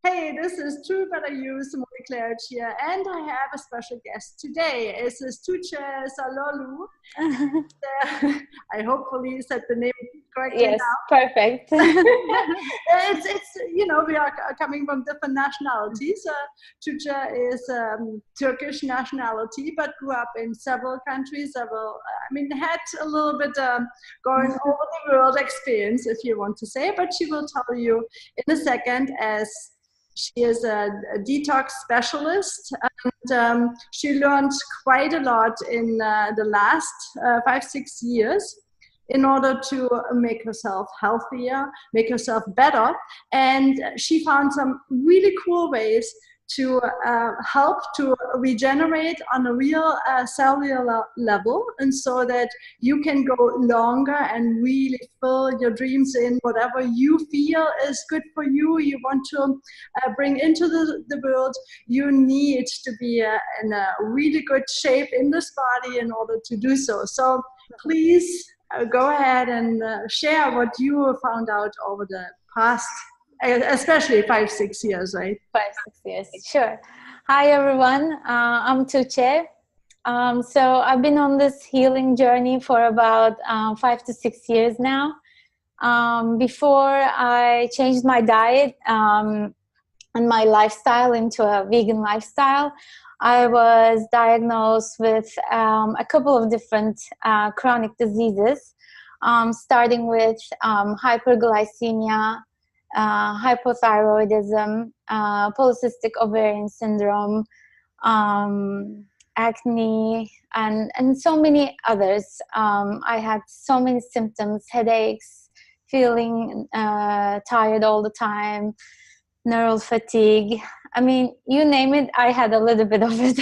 Hey, this is True Better You, Simone Claire here, and I have a special guest today. This is Tugce Zaloglu. I hopefully said the name correctly Yes, now. perfect. We are coming from different nationalities. Tugce is Turkish nationality, but grew up in several countries. Had a little bit going over the world experience, if you want to say, but she will tell you in a second, as she is a detox specialist, and she learned quite a lot in the last 5-6 years in order to make herself healthier, make herself better. And she found some really cool ways to help to regenerate on a real cellular level, and so that you can go longer and really fill your dreams in whatever you feel is good for you, you want to bring into the world. You need to be in a really good shape in this body in order to do so. So please go ahead and share what you found out over the past, especially 5-6 years, right? 5-6 years, sure. Hi everyone, I'm Tugce. So I've been on this healing journey for about 5 to 6 years now. Before I changed my diet and my lifestyle into a vegan lifestyle, I was diagnosed with a couple of different chronic diseases, starting with hyperglycemia, hypothyroidism, polycystic ovarian syndrome, acne, and so many others. I had so many symptoms: headaches, feeling tired all the time, neural fatigue. I mean, you name it, I had a little bit of it.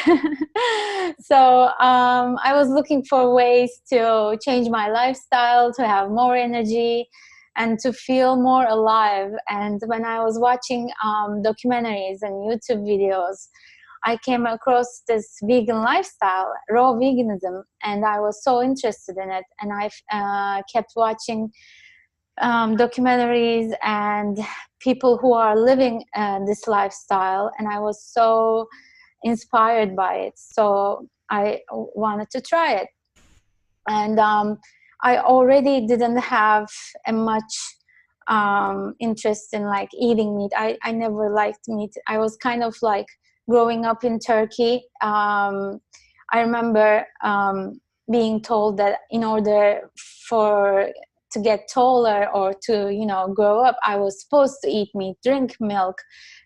So I was looking for ways to change my lifestyle, to have more energy, and to feel more alive. And when I was watching documentaries and YouTube videos, I came across this vegan lifestyle, raw veganism, and I was so interested in it. And I kept watching documentaries and people who are living this lifestyle, and I was so inspired by it. So I wanted to try it. And I already didn't have a much interest in like eating meat. I never liked meat. I was kind of like growing up in Turkey. I remember being told that in order to get taller or to, grow up, I was supposed to eat meat, drink milk,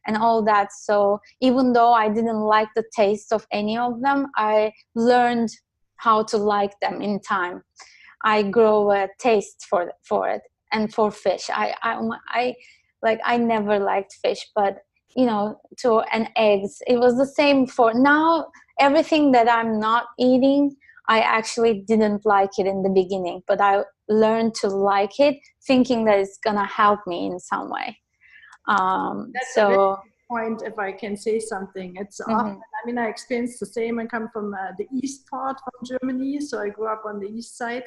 and all that. So even though I didn't like the taste of any of them, I learned how to like them in time. I grow a taste for it. And for fish, I never liked fish, but and eggs, it was the same. For now, everything that I'm not eating, I actually didn't like it in the beginning, but I learned to like it, thinking that it's gonna help me in some way. That's a very good point, if I can say something. It's often, I experienced the same. I come from the east part of Germany, so I grew up on the east side.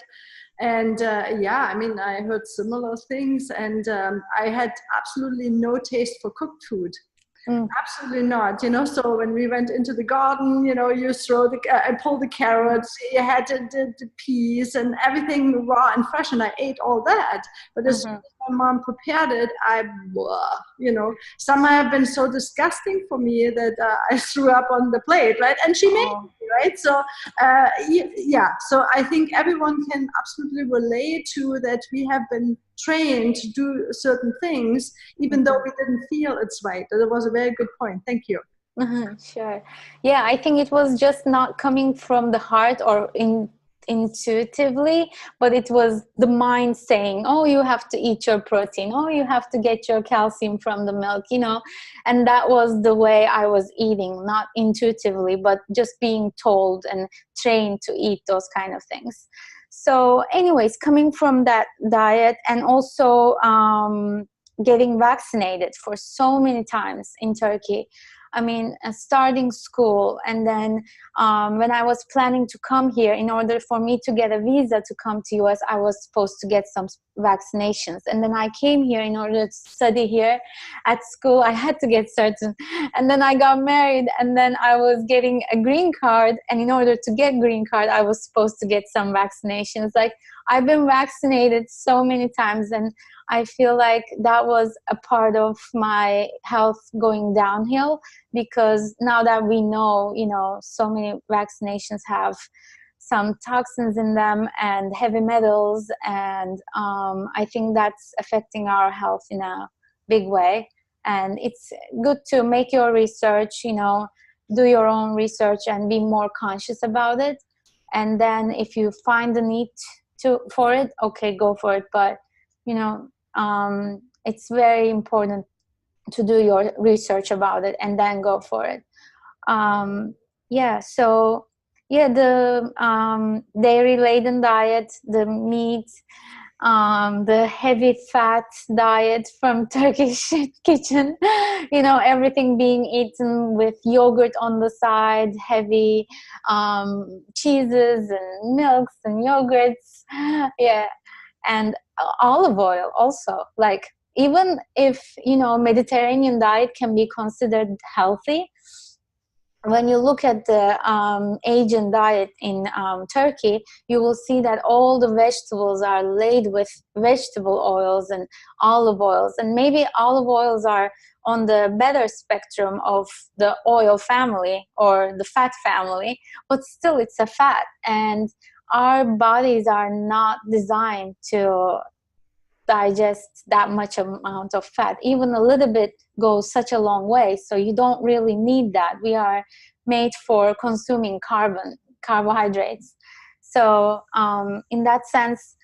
And I heard similar things, and I had absolutely no taste for cooked food. Absolutely not. So when we went into the garden, you throw I pulled the carrots, you had the peas and everything raw and fresh, and I ate all that. But as soon as my mom prepared it, some have been so disgusting for me that I threw up on the plate, right? And she made me, right? So so I think everyone can absolutely relate to that. We have been trained to do certain things, even though we didn't feel it's right. That was a very good point. Thank you. Sure. Yeah, I think it was just not coming from the heart or intuitively, but it was the mind saying, oh, you have to eat your protein, oh, you have to get your calcium from the milk, and that was the way I was eating, not intuitively, but just being told and trained to eat those kind of things. So anyways, coming from that diet, and also getting vaccinated for so many times in Turkey, I mean, starting school, and then when I was planning to come here, in order for me to get a visa to come to US, I was supposed to get some vaccinations. And then I came here in order to study here at school. I had to get certain. And then I got married, and then I was getting a green card. And in order to get green card, I was supposed to get some vaccinations. Like, I've been vaccinated so many times, and I feel like that was a part of my health going downhill, because now that we know, you know, so many vaccinations have some toxins in them and heavy metals, and I think that's affecting our health in a big way. And it's good to make your research, you know, do your own research and be more conscious about it. And then if you find the need for it, okay, go for it. But, you know, it's very important to do your research about it and then go for it. Yeah, so yeah, the dairy laden diet, the meat, the heavy fat diet from Turkish kitchen, you know, everything being eaten with yogurt on the side, heavy cheeses and milks and yogurts, yeah, and olive oil also. Like, even if, you know, Mediterranean diet can be considered healthy, when you look at the Asian diet in Turkey, you will see that all the vegetables are laid with vegetable oils and olive oils. And maybe olive oils are on the better spectrum of the oil family or the fat family, but still it's a fat. And our bodies are not designed to digest that much amount of fat. Even a little bit goes such a long way, so you don't really need that. We are made for consuming carbohydrates. So in that sense,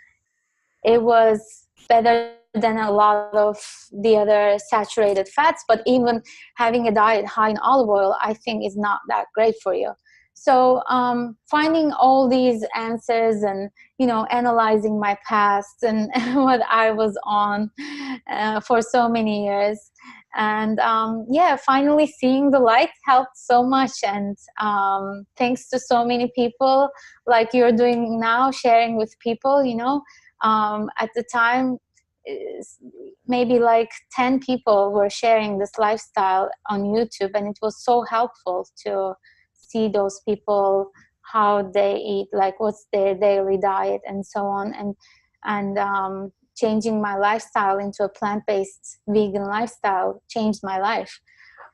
it was better than a lot of the other saturated fats. But even having a diet high in olive oil, I think, is not that great for you. So finding all these answers and, you know, analyzing my past and what I was on for so many years, and yeah, finally seeing the light helped so much. And thanks to so many people like you're doing now, sharing with people, you know, at the time maybe like 10 people were sharing this lifestyle on YouTube, and it was so helpful to see those people, how they eat, like what's their daily diet and so on, and changing my lifestyle into a plant-based vegan lifestyle changed my life.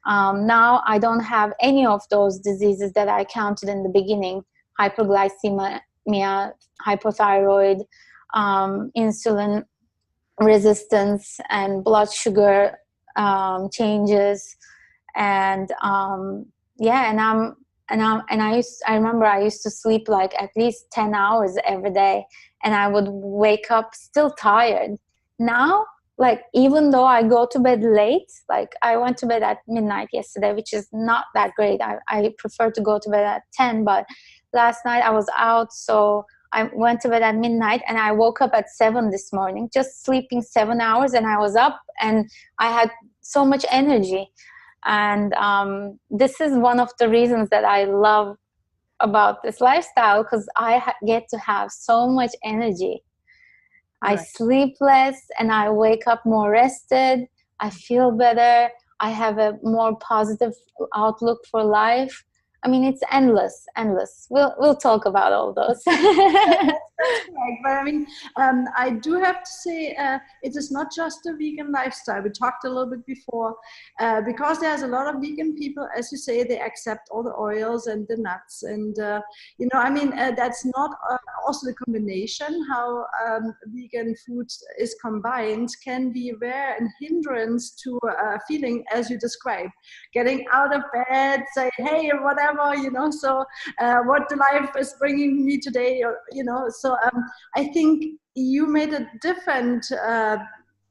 Now I don't have any of those diseases that I counted in the beginning: hyperglycemia, hypothyroid, insulin resistance, and blood sugar changes, and yeah, I remember I used to sleep like at least 10 hours every day, and I would wake up still tired. Now, like, even though I go to bed late, like I went to bed at midnight yesterday, which is not that great. I prefer to go to bed at 10, but last night I was out, so I went to bed at midnight, and I woke up at 7 this morning, just sleeping 7 hours, and I was up and I had so much energy. And this is one of the reasons that I love about this lifestyle, because I get to have so much energy. Right. I sleep less and I wake up more rested. I feel better. I have a more positive outlook for life. I mean, it's endless. We'll talk about all those. That's correct. But I mean, I do have to say, it is not just a vegan lifestyle. We talked a little bit before, because there's a lot of vegan people, as you say, they accept all the oils and the nuts, and you know, I mean, that's not also the combination how vegan food is combined can be an hindrance to feeling as you described, getting out of bed, say, hey, whatever, you know, so what the life is bringing me today, or, you know, so I think you made a different,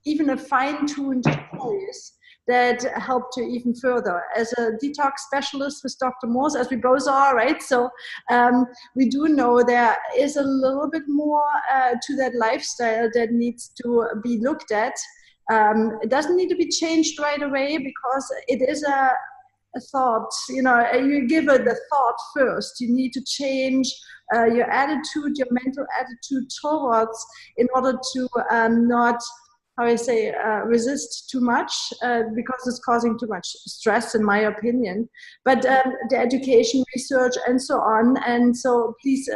even a fine-tuned choice that helped you even further. As a detox specialist with Dr. Morse, as we both are, right? So we do know there is a little bit more to that lifestyle that needs to be looked at. It doesn't need to be changed right away, because it is a a thought, you know, you give it the thought first. You need to change your attitude, your mental attitude towards, in order to not, how I say, resist too much, because it's causing too much stress, in my opinion. But the education, research, and so on. And so please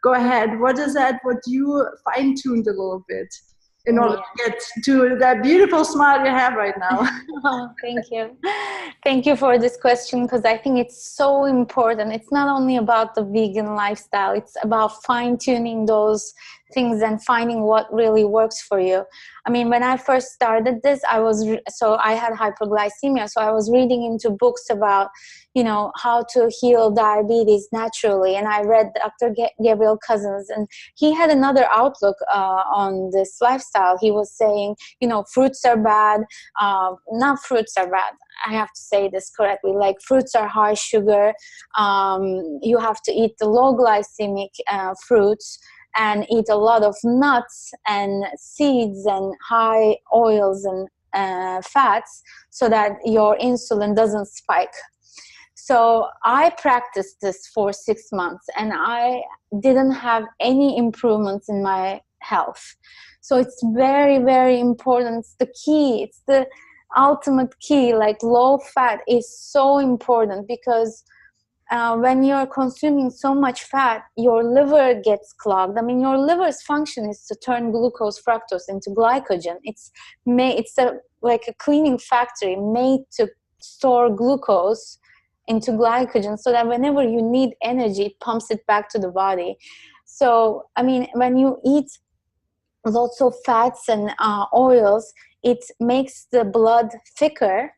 go ahead. What is that? What you fine-tuned a little bit in order to get to that beautiful smile you have right now? Oh, thank you. Thank you for this question, because I think it's so important. It's not only about the vegan lifestyle, it's about fine-tuning those things and finding what really works for you. I mean, when I first started this, I had hyperglycemia, so I was reading into books about, you know, how to heal diabetes naturally. And I read Dr. Gabriel Cousens, and he had another outlook on this lifestyle. He was saying, you know, fruits are bad. Not fruits are bad. I have to say this correctly. Like, fruits are high sugar. You have to eat the low glycemic fruits, and eat a lot of nuts and seeds and high oils and fats, so that your insulin doesn't spike. So I practiced this for 6 months, and I didn't have any improvements in my health. So it's very, very important. It's the key. It's the ultimate key. Like, low fat is so important, because when you're consuming so much fat, your liver gets clogged. I mean, your liver's function is to turn glucose, fructose into glycogen. It's like a cleaning factory made to store glucose into glycogen, so that whenever you need energy, it pumps it back to the body. So, I mean, when you eat lots of fats and oils, it makes the blood thicker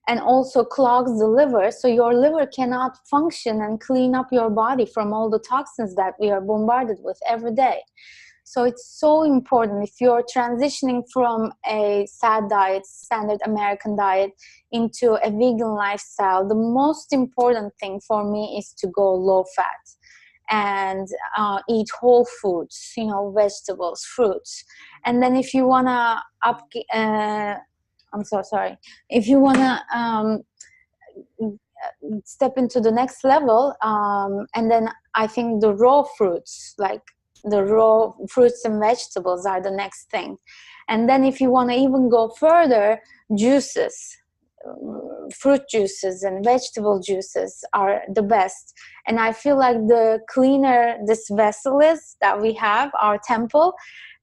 and also clogs the liver, so your liver cannot function and clean up your body from all the toxins that we are bombarded with every day. So it's so important, if you're transitioning from a SAD diet, standard American diet, into a vegan lifestyle, the most important thing for me is to go low fat and eat whole foods, you know, vegetables, fruits. And then if you want to if you want to step into the next level, and then I think the raw fruits, like the raw fruits and vegetables, are the next thing. And then if you want to even go further, juices, fruit juices and vegetable juices are the best. And I feel like the cleaner this vessel is that we have, our temple,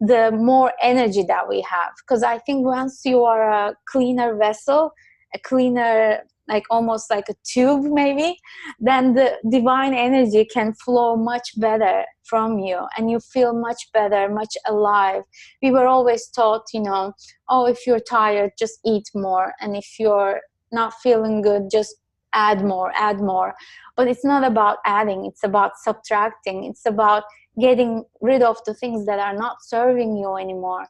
the more energy that we have. Because I think once you are a cleaner vessel, a cleaner, like almost like a tube maybe, then the divine energy can flow much better from you, and you feel much better, much alive. We were always taught, you know, oh, if you're tired, just eat more, and if you're not feeling good, just add more. But it's not about adding, it's about subtracting. It's about getting rid of the things that are not serving you anymore,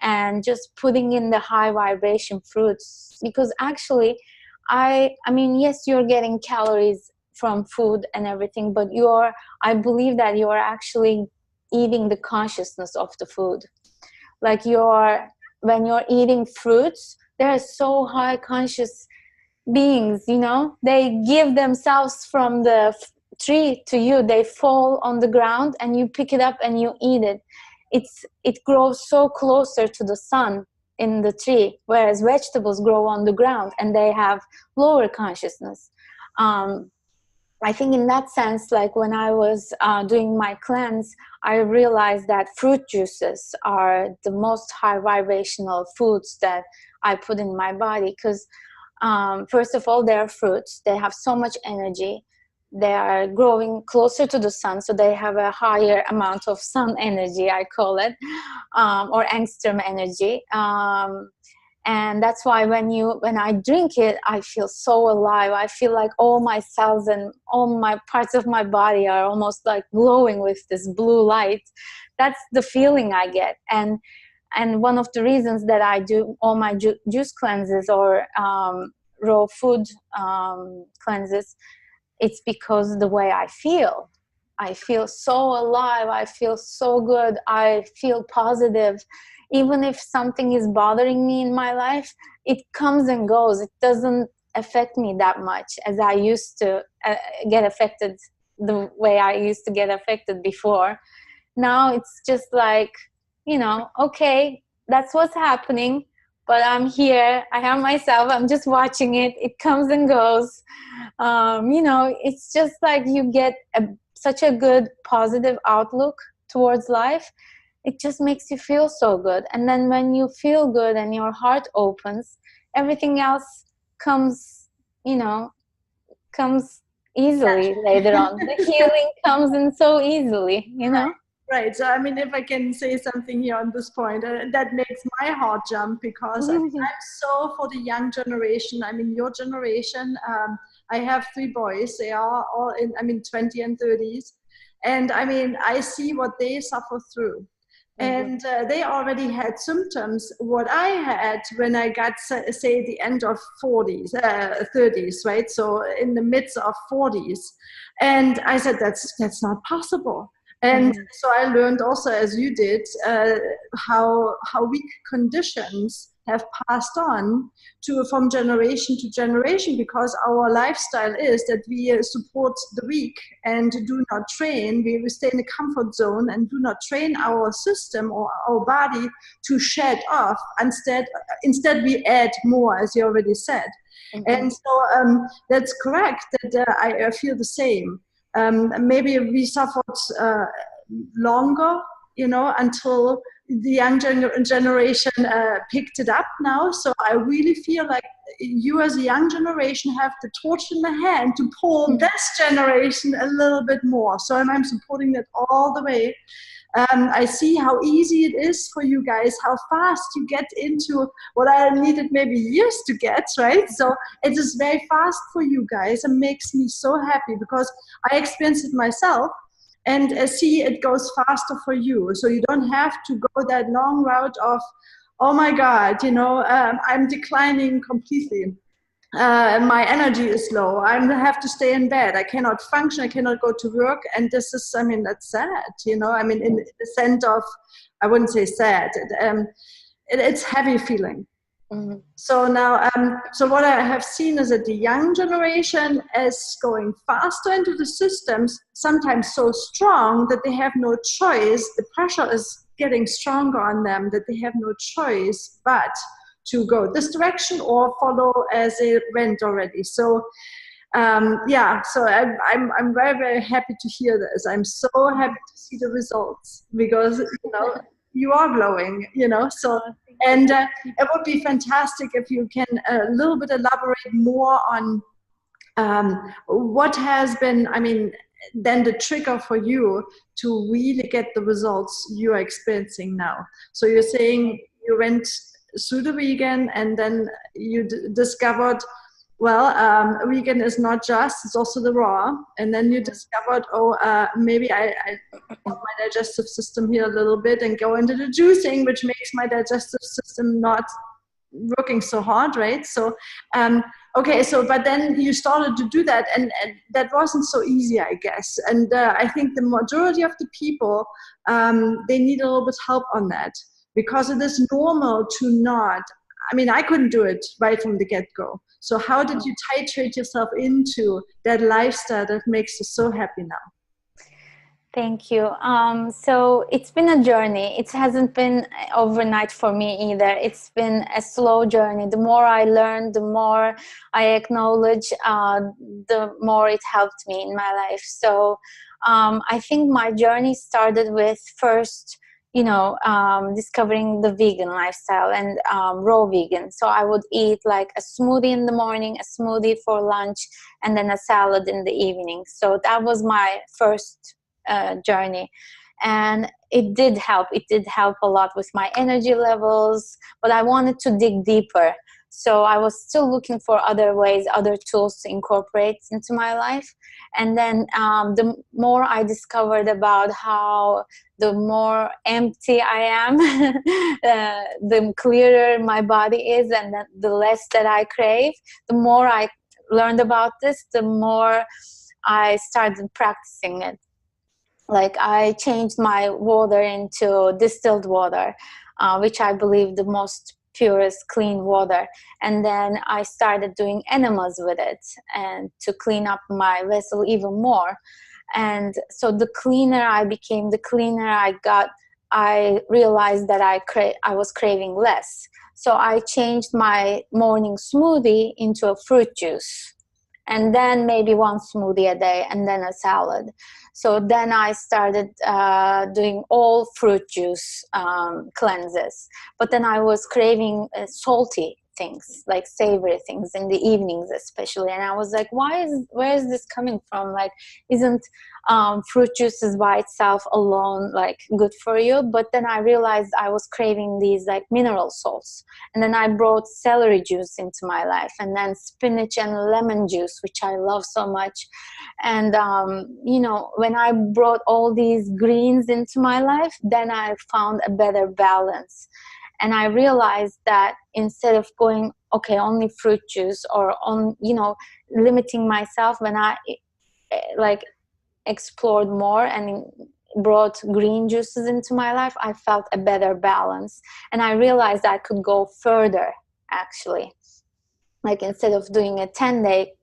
and just putting in the high vibration fruits. Because actually, I mean, yes, you're getting calories from food and everything, but I believe that you are actually eating the consciousness of the food. Like, when you're eating fruits, they're so high conscious beings, you know, they give themselves from the tree to you. They fall on the ground and you pick it up and you eat it. It grows so closer to the sun in the tree, whereas vegetables grow on the ground and they have lower consciousness. I think in that sense, like when I was doing my cleanse, I realized that fruit juices are the most high vibrational foods that I put in my body, because first of all, they're fruits. They have so much energy. They are growing closer to the sun, so they have a higher amount of sun energy, I call it, or angstrom energy. And that's why when I drink it, I feel so alive. I feel like all my cells and all my parts of my body are almost like glowing with this blue light. That's the feeling I get. And one of the reasons that I do all my juice cleanses or raw food cleanses, it's because the way I feel so alive. I feel so good. I feel positive. Even if something is bothering me in my life, it comes and goes. It doesn't affect me that much as I used to get affected the way I used to get affected before. Now it's just like, you know, okay, that's what's happening, but I'm here, I have myself, I'm just watching it, it comes and goes. You know, it's just like you get such a good positive outlook towards life. It just makes you feel so good. And then when you feel good and your heart opens, everything else comes, you know, comes easily later on. The healing comes in so easily, you know. Right. So, I mean, if I can say something here on this point, that makes my heart jump, because I'm so for the young generation. I mean, your generation, I have 3 boys. They are all in, I mean, 20 and 30s. And I mean, I see what they suffer through. And they already had symptoms, what I had when I got, say, the end of 30s, right? So in the midst of 40s. And I said, that's not possible. And so I learned also, as you did, how weak conditions have passed on from generation to generation, because our lifestyle is that we support the weak and do not train. We stay in the comfort zone and do not train our system or our body to shed off. Instead we add more, as you already said. And so that's correct, that I feel the same. Maybe we suffered longer, you know, until the young generation picked it up now. So I really feel like you as a young generation have the torch in the hand to pull this generation a little bit more. So I'm supporting that all the way. I see how easy it is for you guys, how fast you get into what I needed maybe years to get, right? So it is very fast for you guys and makes me so happy, because I experienced it myself and see it goes faster for you. So you don't have to go that long route of, oh my God, you know, I'm declining completely. My energy is low. I have to stay in bed. I cannot function. I cannot go to work. And this is, I mean, that's sad, you know, I mean, in the sense of, I wouldn't say sad. It's heavy feeling. So now, so what I have seen is that the young generation is going faster into the systems, sometimes so strong that they have no choice. The pressure is getting stronger on them, that they have no choice but to go this direction or follow as they went already. So yeah, so I'm very, very happy to hear this. I'm so happy to see the results, because, you know, you are glowing, you know. So, and it would be fantastic if you can a little bit elaborate more on what has been, I mean, then the trigger for you to really get the results you are experiencing now. So you're saying you went through the vegan, and then you discovered, well, vegan is not just, it's also the raw. And then you discovered, oh, maybe I help my digestive system here a little bit and go into the juicing, which makes my digestive system not working so hard, right? So, okay, so, but then you started to do that, and that wasn't so easy, I guess. And I think the majority of the people, they need a little bit help on that, because it is normal to not, I mean, I couldn't do it right from the get-go. So how did you titrate yourself into that lifestyle that makes you so happy now? Thank you. So it's been a journey. It hasn't been overnight for me either. It's been a slow journey. The more I learn, the more I acknowledge, the more it helped me in my life. So I think my journey started with first, you know, discovering the vegan lifestyle and raw vegan. So I would eat like a smoothie in the morning, a smoothie for lunch, and then a salad in the evening. So that was my first journey, and it did help. It did help a lot with my energy levels, but I wanted to dig deeper. So I was still looking for other ways, other tools to incorporate into my life. And then the more I discovered about how the more empty I am, the clearer my body is, and the less that I crave. The more I learned about this, the more I started practicing it. Like I changed my water into distilled water, which I believe the most purest clean water. And then I started doing enemas with it, and to clean up my vessel even more. And so the cleaner I became, the cleaner I got, I realized that I was craving less. So I changed my morning smoothie into a fruit juice, and then maybe one smoothie a day, and then a salad. So then I started doing all fruit juice cleanses. But then I was craving salty things, like savory things in the evenings especially. And I was like, where is this coming from? Like, isn't fruit juices by itself alone like good for you? But then I realized I was craving these like mineral salts. And then I brought celery juice into my life, and then spinach and lemon juice, which I love so much. And you know, when I brought all these greens into my life, then I found a better balance. And I realized that instead of going, okay, only fruit juice, or on, you know, limiting myself, when I like explored more and brought green juices into my life, I felt a better balance. And I realized I could go further, actually. Like, instead of doing a 10-day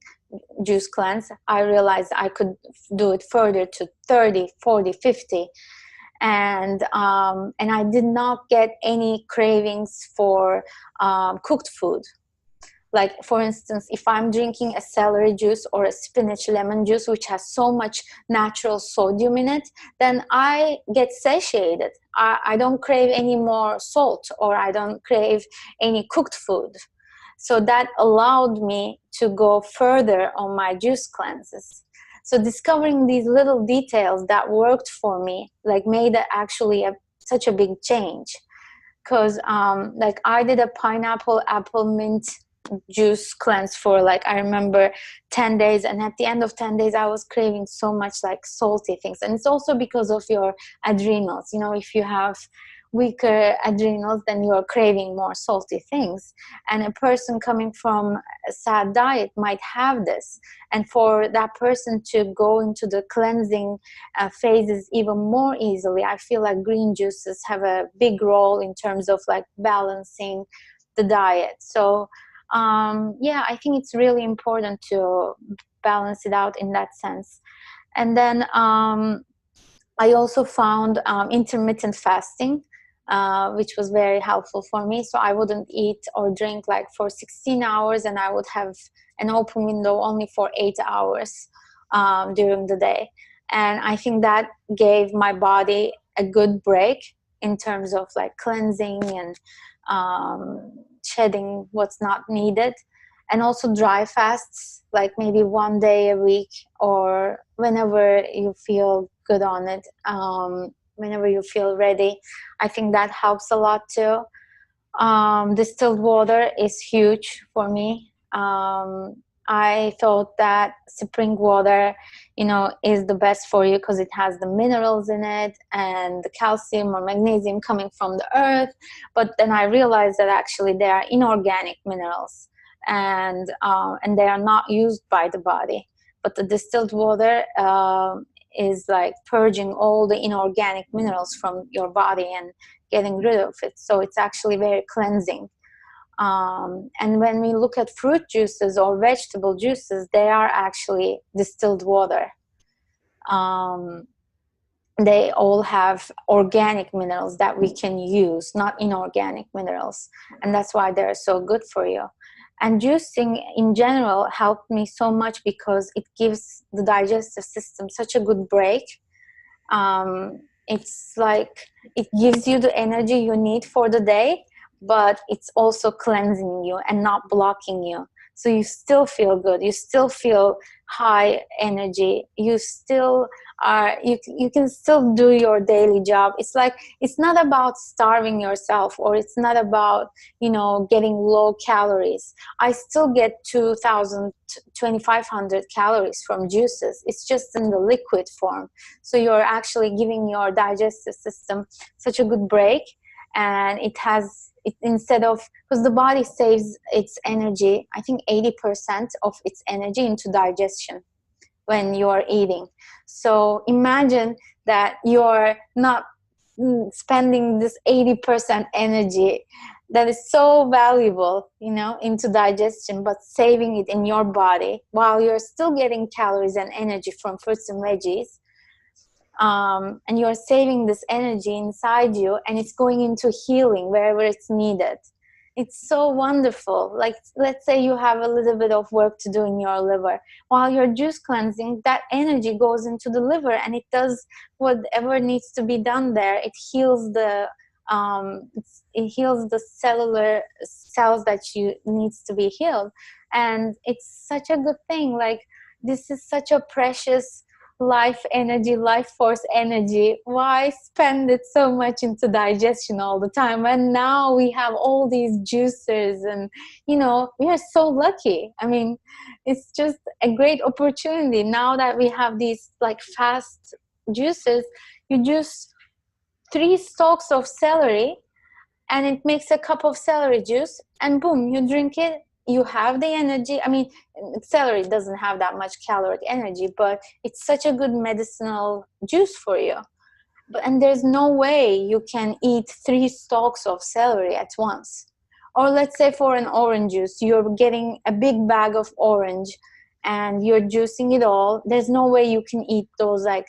juice cleanse, I realized I could do it further to 30, 40, 50. And I did not get any cravings for cooked food. Like, for instance, if I'm drinking a celery juice or a spinach lemon juice, which has so much natural sodium in it, then I get satiated. I don't crave any more salt, or I don't crave any cooked food. So that allowed me to go further on my juice cleanses. So discovering these little details that worked for me, like, made actually such a big change. Because like, I did a pineapple apple mint juice cleanse for, like, I remember 10 days, and at the end of 10 days I was craving so much like salty things. And it's also because of your adrenals. You know, if you have weaker adrenals, then you are craving more salty things. And a person coming from a sad diet might have this. And for that person to go into the cleansing phases even more easily, I feel like green juices have a big role in terms of like balancing the diet. So yeah, I think it's really important to balance it out in that sense. And then I also found intermittent fasting, which was very helpful for me. So I wouldn't eat or drink like for 16 hours, and I would have an open window only for 8 hours during the day. And I think that gave my body a good break in terms of like cleansing and shedding what's not needed. And also dry fasts, like maybe 1 day a week, or whenever you feel good on it, whenever you feel ready. I think that helps a lot too. Distilled water is huge for me. I thought that spring water, you know, is the best for you because it has the minerals in it and the calcium or magnesium coming from the earth. But then I realized that actually they are inorganic minerals, and they are not used by the body. But the distilled water is like purging all the inorganic minerals from your body and getting rid of it. So it's actually very cleansing. And when we look at fruit juices or vegetable juices, they are actually distilled water. They all have organic minerals that we can use, not inorganic minerals. And that's why they're so good for you. And juicing in general helped me so much because it gives the digestive system such a good break. It's like it gives you the energy you need for the day, but it's also cleansing you and not blocking you. So you still feel good. You still feel high energy. You still are, you can still do your daily job. It's like, it's not about starving yourself, or it's not about, you know, getting low calories. I still get 2,000, 2,500 calories from juices. It's just in the liquid form. So you're actually giving your digestive system such a good break. And it has, instead of, because the body saves its energy, I think 80% of its energy into digestion when you are eating. So imagine that you're not spending this 80% energy that is so valuable, you know, into digestion, but saving it in your body while you're still getting calories and energy from fruits and veggies. And you're saving this energy inside you, and it's going into healing wherever it's needed. It's so wonderful. Like, let's say you have a little bit of work to do in your liver. While you're juice cleansing, that energy goes into the liver and it does whatever needs to be done there. It heals the cellular cells that you needs to be healed. And it's such a good thing. Like, this is such a precious life energy, life force energy. Why spend it so much into digestion all the time? And now we have all these juicers, and you know, we are so lucky. I mean, it's just a great opportunity now that we have these like fast juices. You juice 3 stalks of celery and it makes a cup of celery juice, and boom, you drink it. You have the energy. I mean, celery doesn't have that much caloric energy, but it's such a good medicinal juice for you. And there's no way you can eat 3 stalks of celery at once. Or let's say for an orange juice, you're getting a big bag of orange and you're juicing it all. There's no way you can eat those like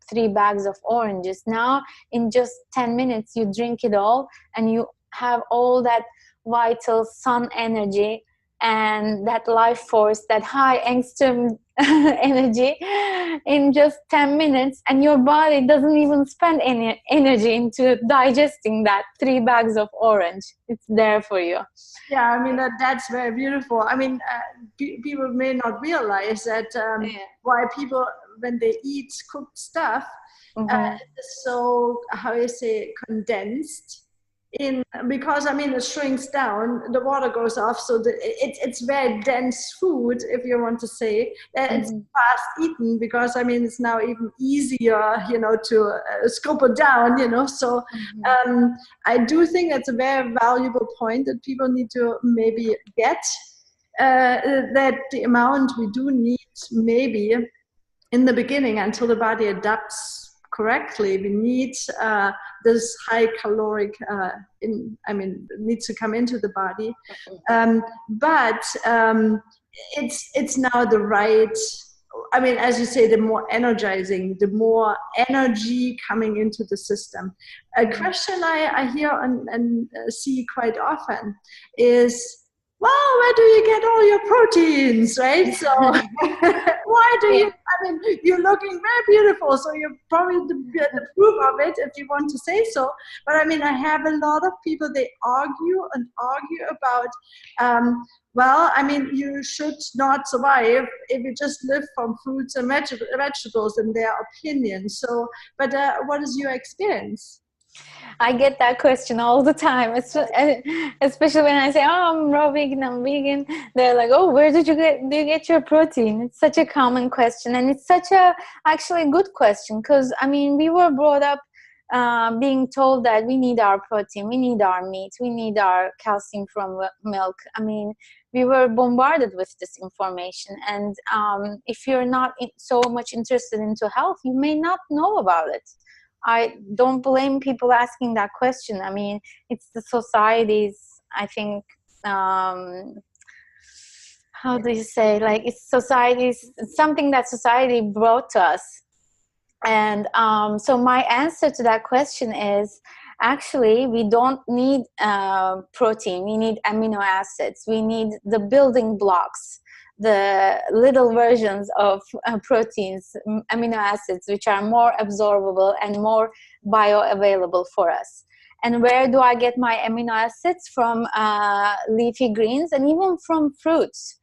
3 bags of oranges. Now, in just 10 minutes, you drink it all and you have all that vital sun energy and that life force, that high angstrom energy in just 10 minutes, and your body doesn't even spend any energy into digesting that 3 bags of orange. It's there for you. Yeah, I mean, that's very beautiful. I mean, people may not realize that why people, when they eat cooked stuff, so, how you say, condensed, because I mean it shrinks down, the water goes off, so it's very dense food, if you want to say. It's fast eaten because I mean it's now even easier, you know, to scoop it down, you know. So I do think that's a very valuable point that people need to maybe get, that the amount we do need maybe in the beginning until the body adapts correctly, we need this high caloric, needs to come into the body. But it's now the right, I mean, as you say, the more energizing, the more energy coming into the system. A question I hear and see quite often is, well, where do you get all your proteins, right? So why do you, I mean, you're looking very beautiful, so you're probably the proof of it, if you want to say so. But I mean, I have a lot of people, they argue about, well, I mean, you should not survive if you just live from fruits and vegetables in their opinion. So, but what is your experience? I get that question all the time, especially when I say, oh, I'm raw vegan, I'm vegan. They're like, oh, where do you get your protein? It's such a common question, and it's such a actually good question, because I mean, we were brought up being told that we need our protein, we need our meat, we need our calcium from milk. I mean, we were bombarded with this information, and if you're not so much interested into health, you may not know about it. I don't blame people asking that question. I mean, it's the society's, I think, how do you say, like, it's society's, something that society brought to us. And so my answer to that question is, actually, we don't need protein. We need amino acids. We need the building blocks, the little versions of proteins, amino acids, which are more absorbable and more bioavailable for us. And where do I get my amino acids? From leafy greens, and even from fruits,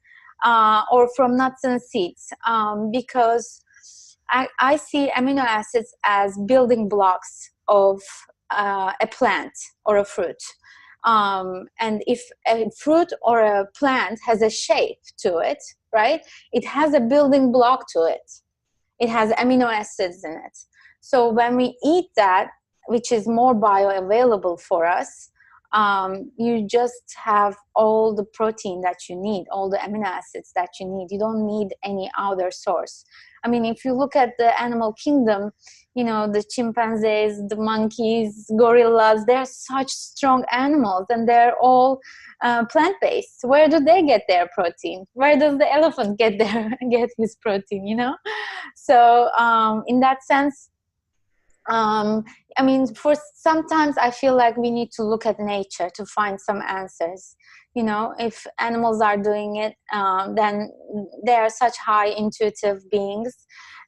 or from nuts and seeds, because I see amino acids as building blocks of a plant or a fruit. And if a fruit or a plant has a shape to it, right, it has a building block to it. It has amino acids in it. So when we eat that, which is more bioavailable for us, you just have all the protein that you need, all the amino acids that you need. You don't need any other source. I mean, if you look at the animal kingdom, you know, the chimpanzees, the monkeys, gorillas, they're such strong animals, and they're all plant-based. Where do they get their protein? Where does the elephant get his protein, you know? So in that sense, I mean, for sometimes I feel like we need to look at nature to find some answers. You know, if animals are doing it, then they are such high intuitive beings,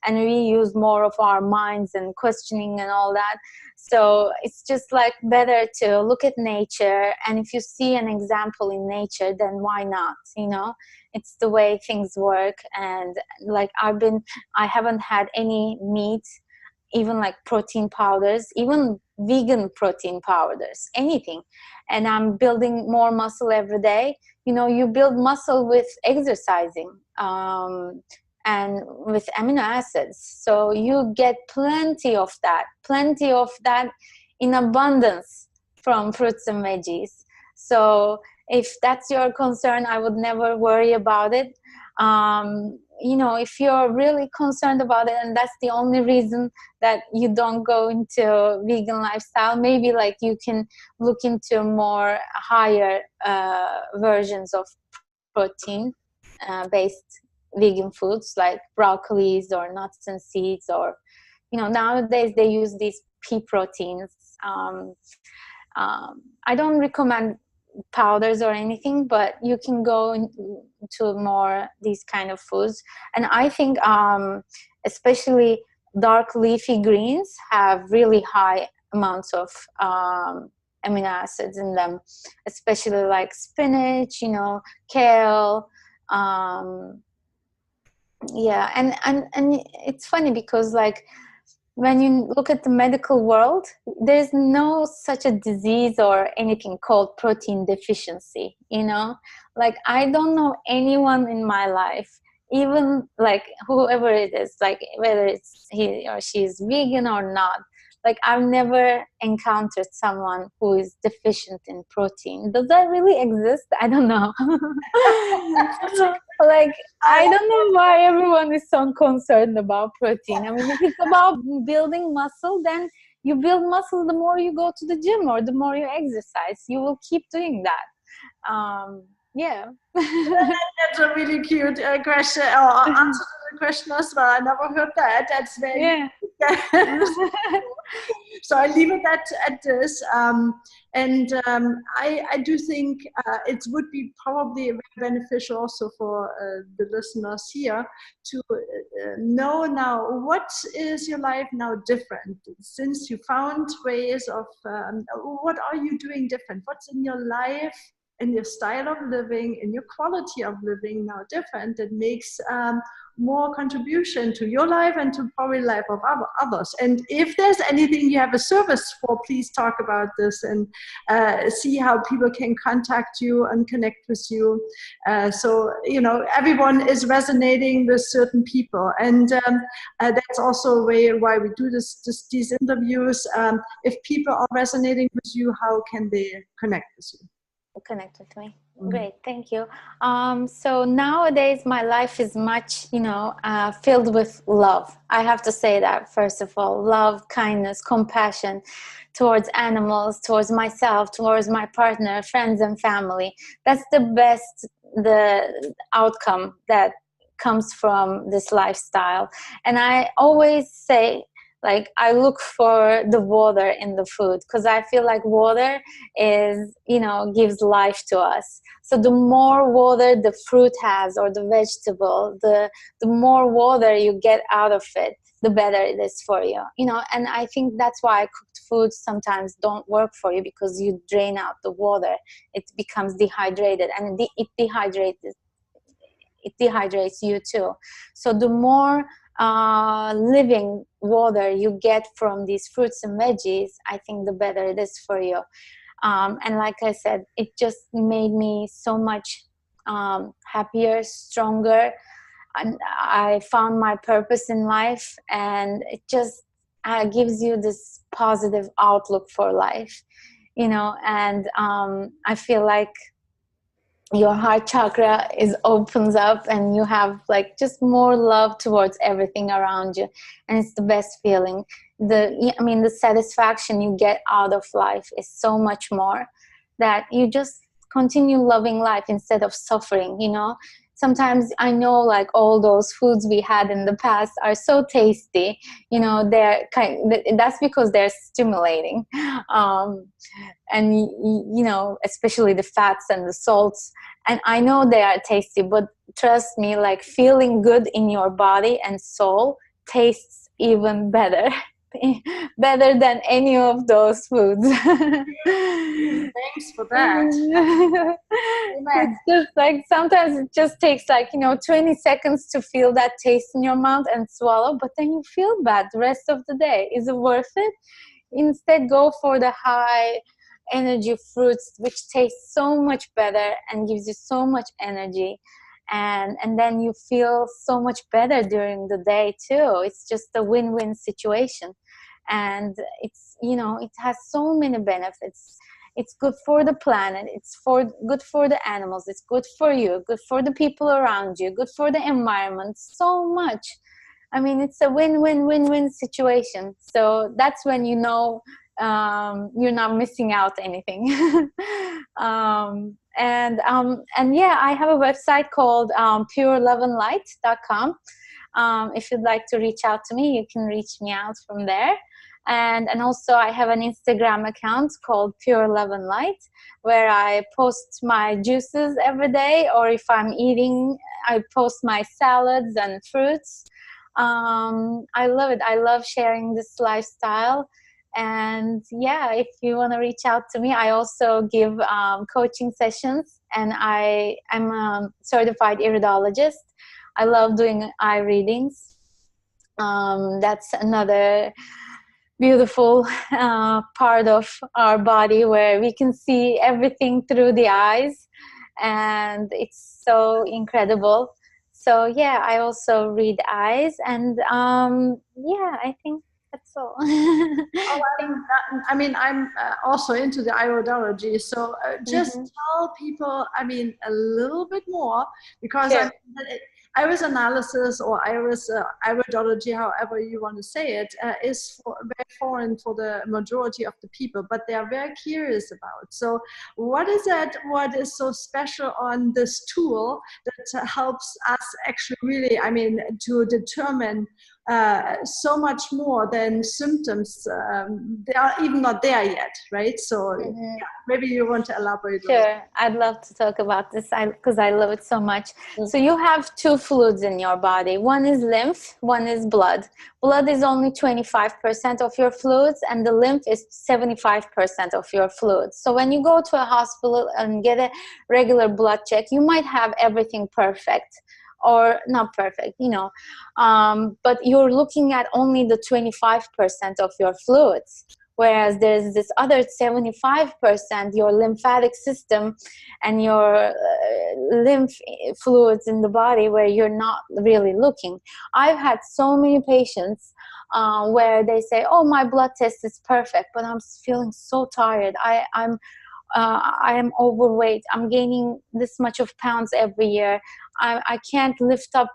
and we use more of our minds and questioning and all that. So it's just like better to look at nature, and if you see an example in nature, then why not? You know, it's the way things work. And like I haven't had any meat, even like protein powders, even vegan protein powders, anything. And I'm building more muscle every day. You know, you build muscle with exercising and with amino acids. So you get plenty of that in abundance from fruits and veggies. So if that's your concern, I would never worry about it. You know, if you're really concerned about it and that's the only reason that you don't go into vegan lifestyle, maybe like you can look into more higher versions of protein based vegan foods like broccolis or nuts and seeds, or, you know, nowadays they use these pea proteins. I don't recommend powders or anything, but you can go into more these kind of foods. And I think especially dark leafy greens have really high amounts of amino acids in them, especially like spinach, you know, kale. Yeah, and it's funny because like when you look at the medical world, there's no such a disease or anything called protein deficiency, you know? Like, I don't know anyone in my life, even like whoever it is, like whether it's he or she is vegan or not, like I've never encountered someone who is deficient in protein. Does that really exist? I don't know. Like, I don't know why everyone is so concerned about protein. I mean, if it's about building muscle, then you build muscle the more you go to the gym or the more you exercise. You will keep doing that. Yeah. That's a really cute question, or answer to the question as well. I never heard that. That's very, yeah. So I leave it at this. I do think it would be probably very beneficial also for the listeners here to know now, what is your life now different since you found ways of, what are you doing different? What's in your life, in your style of living, in your quality of living now different, that makes more contribution to your life and to probably life of others. And if there's anything you have a service for, please talk about this and see how people can contact you and connect with you. So, you know, everyone is resonating with certain people. And that's also a way why we do these interviews. If people are resonating with you, how can they connect with you? Connect with me. Great, thank you. So nowadays my life is much, you know, filled with love. I have to say that, first of all, love, kindness, compassion towards animals, towards myself, towards my partner, friends and family. That's the outcome that comes from this lifestyle. And I always say, like, I look for the water in the food, because I feel like water is, you know, gives life to us. So the more water the fruit has, or the vegetable, the more water you get out of it, the better it is for you, you know. And I think that's why cooked foods sometimes don't work for you, because you drain out the water. It becomes dehydrated, and it dehydrates you too. So the more living water you get from these fruits and veggies, I think the better it is for you. And like I said, it just made me so much happier, stronger, and I found my purpose in life, and it just gives you this positive outlook for life, you know. And I feel like your heart chakra opens up, and you have like just more love towards everything around you, and it's the best feeling. The satisfaction you get out of life is so much more, that you just continue loving life instead of suffering, you know. Sometimes I know, like, all those foods we had in the past are so tasty, you know, that's because they're stimulating. And you know, especially the fats and the salts, and I know they are tasty, but trust me, like, feeling good in your body and soul tastes even better. Better than any of those foods. Thanks for that. It's just like, sometimes it just takes like, you know, 20 seconds to feel that taste in your mouth and swallow, but then you feel bad the rest of the day. Is it worth it? Instead, go for the high energy fruits, which taste so much better and gives you so much energy, and then you feel so much better during the day too. It's just a win-win situation, and it's, you know, it has so many benefits. It's good for the planet, good for the animals, it's good for you, good for the people around you, good for the environment, so much. I mean, it's a win-win-win-win situation. So that's when you know you're not missing out anything. And yeah, I have a website called pureloveandlight.com. If you'd like to reach out to me, you can reach me out from there. And also I have an Instagram account called Pure Love and Light, where I post my juices every day, or if I'm eating, I post my salads and fruits. I love it. I love sharing this lifestyle. And yeah, if you want to reach out to me, I also give coaching sessions, and I'm a certified iridologist. I love doing eye readings. That's another beautiful part of our body, where we can see everything through the eyes, and it's so incredible. So yeah, I also read eyes, and yeah, I think that's all. I mean, I'm also into the iridology, so just tell people, I mean, a little bit more, because Sure. iris analysis, or iridology, however you want to say it, is very foreign for the majority of the people, but they are very curious about. So what is it, what is so special on this tool that helps us actually really, I mean, to determine so much more than symptoms? They are even not there yet, right? So yeah, maybe you want to elaborate. Sure, I'd love to talk about this, because I love it so much. So you have two fluids in your body. One is lymph, one is blood. Blood is only 25% of your fluids, and the lymph is 75% of your fluids. So when you go to a hospital and get a regular blood check, you might have everything perfect, or not perfect, you know, but you're looking at only the 25% of your fluids, whereas there's this other 75%, your lymphatic system and your lymph fluids in the body, where you're not really looking. I've had so many patients where they say, oh, my blood test is perfect, but I'm feeling so tired. I am overweight. I'm gaining this much of pounds every year. I can't lift up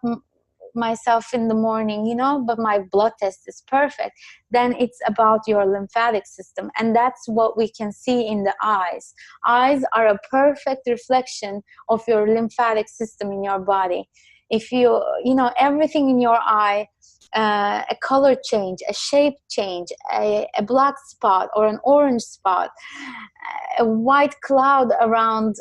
myself in the morning, you know, but my blood test is perfect. Then it's about your lymphatic system, and that's what we can see in the eyes. Eyes are a perfect reflection of your lymphatic system in your body. If you know, everything in your eye, a color change, a shape change, a black spot or an orange spot, a white cloud around,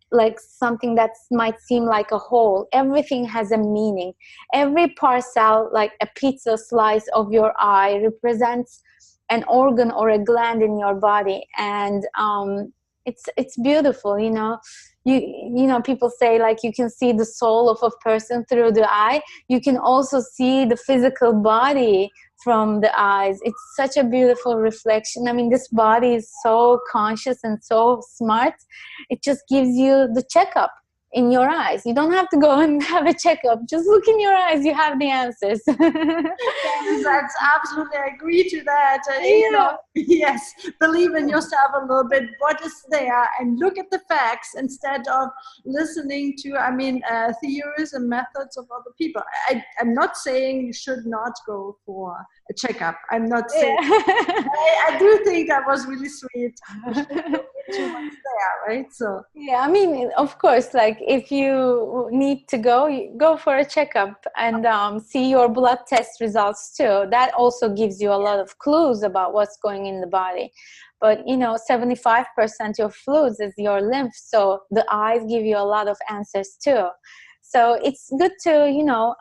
like something that might seem like a hole, everything has a meaning. Every parcel, like a pizza slice of your eye, represents an organ or a gland in your body. And it's beautiful, you know. You know, people say, like, you can see the soul of a person through the eye. You can also see the physical body from the eyes. It's such a beautiful reflection. I mean, this body is so conscious and so smart. It just gives you the checkup. in your eyes. You don't have to go and have a checkup. Just look in your eyes. You have the answers. That's absolutely, I agree to that. You Yeah. know, yes, believe in yourself a little bit, what is there, and look at the facts instead of listening to, I mean, theories and methods of other people. I'm not saying you should not go for a checkup. I'm not saying. I do think that was really sweet. You shouldn't look into what's there, right? So Yeah, I mean, of course, like if you need to go, you go for a checkup and see your blood test results too. That also gives you a lot of clues about what's going in the body. But, you know, 75% of fluids is your lymph. So the eyes give you a lot of answers too. So it's good to, you know,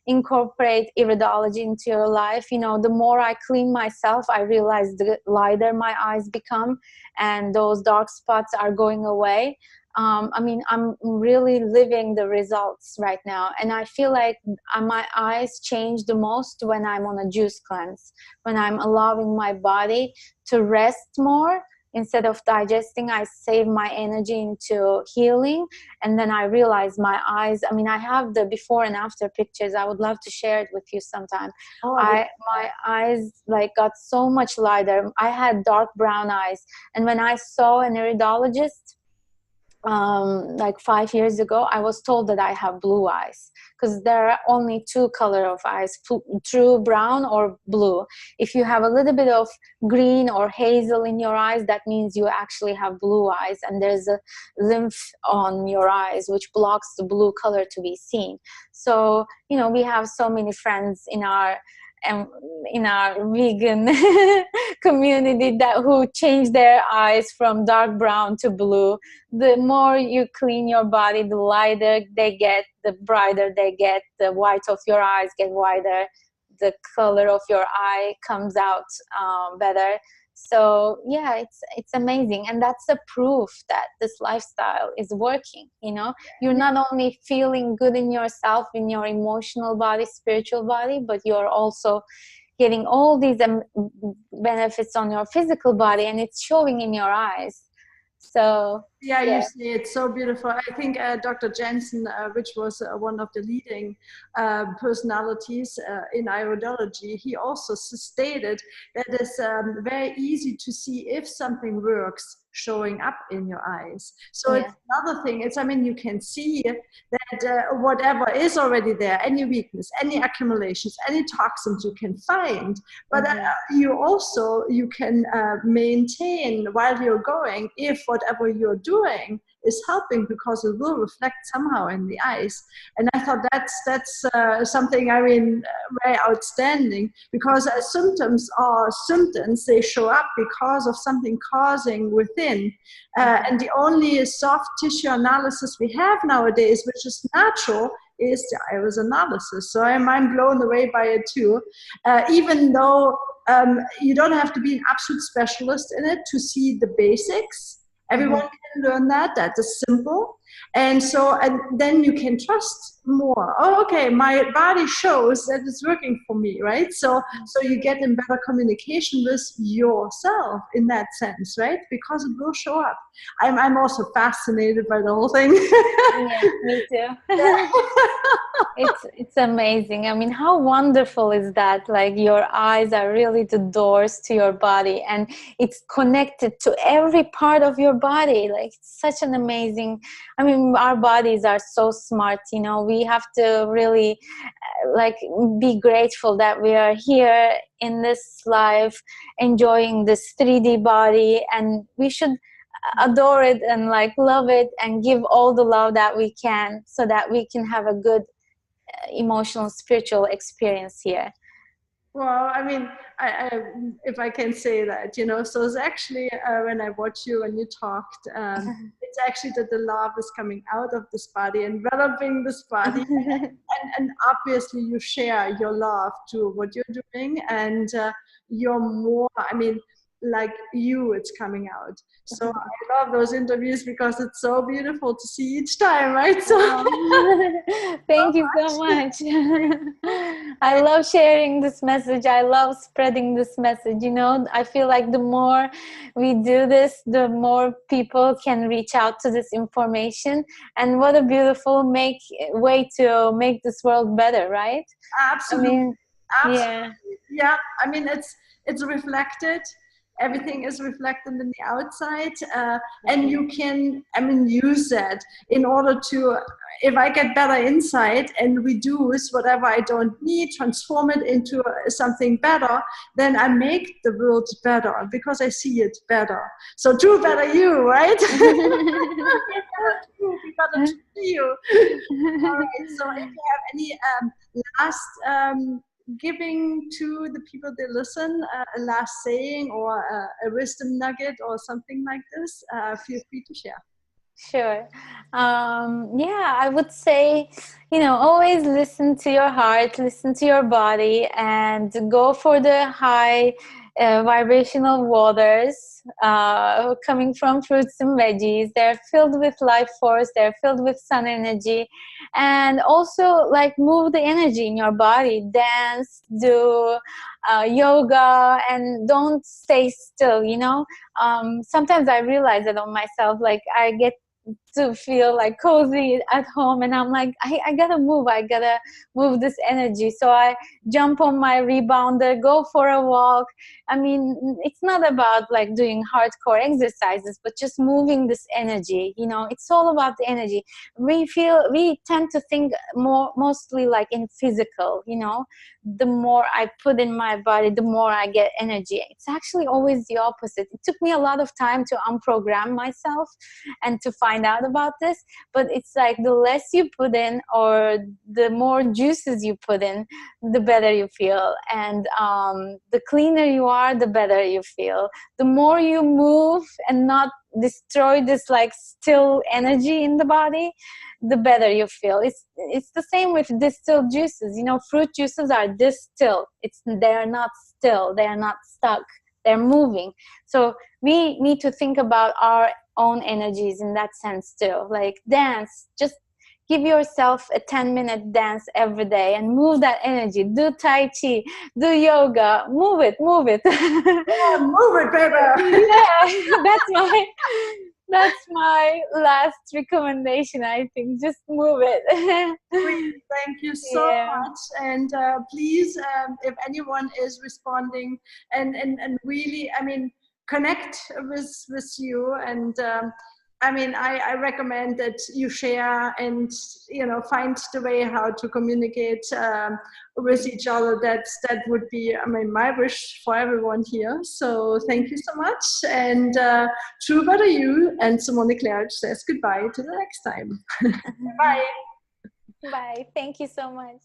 incorporate iridology into your life. You know, the more I clean myself, I realize the lighter my eyes become and those dark spots are going away. I mean, I'm really living the results right now. And I feel like my eyes change the most when I'm on a juice cleanse, when I'm allowing my body to rest more. Instead of digesting, I save my energy into healing. And then I realize my eyes, I mean, I have the before and after pictures. I would love to share it with you sometime. My eyes like got so much lighter. I had dark brown eyes. And when I saw an iridologist, like 5 years ago, I was told that I have blue eyes because there are only two color of eyes, true brown or blue. If you have a little bit of green or hazel in your eyes, that means you actually have blue eyes, and there's a lymph on your eyes which blocks the blue color to be seen. So, you know, we have so many friends in our vegan community that who change their eyes from dark brown to blue. The more you clean your body, the lighter they get, the brighter they get, the white of your eyes get whiter, the color of your eye comes out better. So yeah, it's amazing, and that's the proof that this lifestyle is working. You know, you're not only feeling good in yourself, in your emotional body, spiritual body, but you're also getting all these benefits on your physical body, and it's showing in your eyes. So yeah, you see, it's so beautiful. I think Dr. Jensen, which was one of the leading personalities in iridology, he also stated that it's very easy to see if something works showing up in your eyes. So it's another thing. It's, I mean, you can see that whatever is already there, any weakness, any accumulations, any toxins you can find, but you can maintain while you're going if whatever you're doing is helping, because it will reflect somehow in the eyes. And I thought that's something, I mean, very outstanding, because symptoms are symptoms. They show up because of something causing within. And the only soft tissue analysis we have nowadays, which is natural, is the iris analysis. So I'm blown away by it too. Even though you don't have to be an absolute specialist in it to see the basics. Everyone can learn that. That is simple. And so, and then you can trust more. Oh, okay, my body shows that it's working for me, right? So you get in better communication with yourself in that sense, right? Because it will show up. I'm also fascinated by the whole thing. Yeah, me too. It's amazing. I mean, how wonderful is that? Like, your eyes are really the doors to your body, and it's connected to every part of your body. Like, it's such an amazing, I mean, our bodies are so smart, you know. We have to really like be grateful that we are here in this life enjoying this 3D body, and we should adore it and like love it and give all the love that we can, so that we can have a good emotional, spiritual experience here. Well, I mean, if I can say that, you know, so it's actually when I watch you and you talked, it's actually that the love is coming out of this body, enveloping this body, and obviously you share your love to what you're doing, and you're more, I mean, like you, it's coming out. So I love those interviews because it's so beautiful to see each time, right? So thank you so much. I love sharing this message. I love spreading this message. You know, I feel like the more we do this, the more people can reach out to this information. And what a beautiful way to make this world better, right? Absolutely. I mean, Absolutely. yeah. Yeah. I mean, it's reflected. Everything is reflected in the outside, and you can, I mean, use that in order to, if I get better insight and reduce whatever I don't need, transform it into something better, then I make the world better because I see it better. So do better you, right? We gotta do you. All right. So if you have any last giving to the people that listen, a last saying or a wisdom nugget or something like this, feel free to share. Sure. Yeah, I would say, you know, always listen to your heart, listen to your body, and go for the high vibrational waters coming from fruits and veggies. They're filled with life force, they're filled with sun energy, and also like move the energy in your body, dance, do yoga, and don't stay still, you know. Sometimes I realize that on myself, like I get to feel like cozy at home, and I'm like, I gotta move this energy. So I jump on my rebounder, go for a walk. I mean, it's not about like doing hardcore exercises, but just moving this energy, you know. It's all about the energy. We tend to think mostly like in physical, you know. The more I put in my body, the more I get energy. It's actually always the opposite. It took me a lot of time to unprogram myself and to find out about this, but it's like the less you put in or the more juices you put in, the better you feel, and the cleaner you are, the better you feel. The more you move and not destroy this like still energy in the body, the better you feel. It's the same with distilled juices, you know. Fruit juices are distilled. They're not still, they're not stuck, they're moving. So we need to think about our own energies in that sense too. Like dance, just give yourself a 10-minute dance every day and move that energy. Do tai chi, do yoga, move it. Yeah, move it, baby. Yeah, that's my last recommendation, I think. Just move it. Thank you so Yeah. much. And please, if anyone is responding and really, I mean, connect with you. And I mean, I recommend that you share and, you know, find the way how to communicate with each other. That would be, I mean, my wish for everyone here. So thank you so much. And true better you. And Simone Claire says goodbye to the next time. Bye. Bye. Thank you so much.